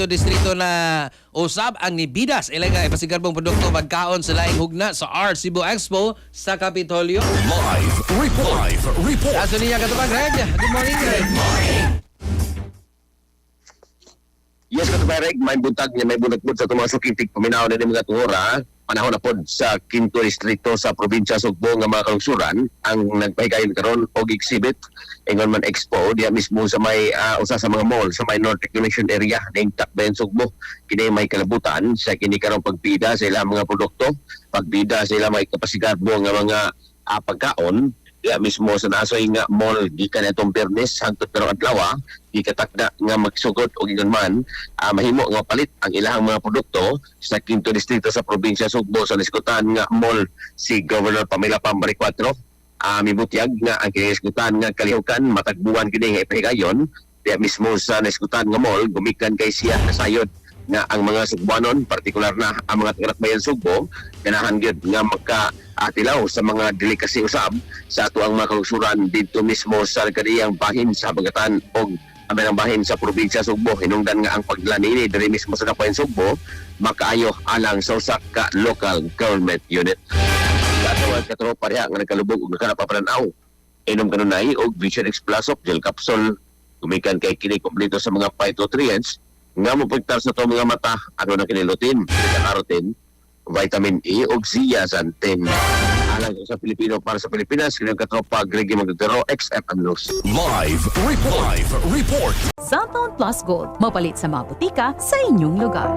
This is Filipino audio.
Quinto Distrito na usab ang Nibidas. Ilang nga ipasigarbong produkto magkaon sa laing hugna sa Art Cebu Expo sa Kapitolyo. Live report. Aso niya katubang, Greg. Good morning, Greg. Yes, Katubareg, may buntag niya, may bunot-bunot sa mga sukitik, paminaw na mga tuhora, panahon na po sa Quinto Distrito sa probinsya Sugbo nga mga kalungsuran, ang nagpahigayon karon og exhibit, ingon man expo, diya mismo sa may usa sa mga mall, sa may North Reclamation Area, ning Takbayan Sugbo, kini may kalabutan, sa kini karong pagpida sa ilang mga produkto, pagpida sa ilang may kapasigarbo nga mga pagkaon, diya mismo sa nasoy nga mall, gikan itong Biyernes, hangtod karong adlaw, gikatakda nga magsugod o gigon man mahimo nga palit ang ilahang mga produkto sa Quinto Distrito sa probinsya Sugbo sa niskutan nga mall si Governor Pamela Pambari 4 mibutyag nga ang kiniskutan nga kalihukan matagbuan kini nga ipahigayon diya mismo sa niskutan nga mall gumikan kay siya nasayod nga ang mga Sugbanon, partikular na ang mga taga-Bayan Sugbo, ganahan gyud nga magka-atilaw sa mga delikasi usab sa ato ang mga kalungsuran dito mismo sa kadiyang bahin sa Bagatan o ang bahin sa probinsya Sugbo. Hinungdan nga ang paglanini diri mismo sa Kapayan Sugbo makaayo alang sa usa ka local government unit. Katawag katropa diha nga nagkalubog ug nagkanapapranaw. Inom kanunay og Vision X Plus of gel capsule gumikan kay kini kompleto sa mga phytonutrients nga mapagtar sa to mga mata, ano na kinilutin, carotene, vitamin E o zeaxanthin. Alang sa Pilipino para sa Pilipinas, kanyang katropa Greg Magdero, XFM News. Live report. Cellphone Plus Gold, mapalit sa mga butika sa inyong lugar.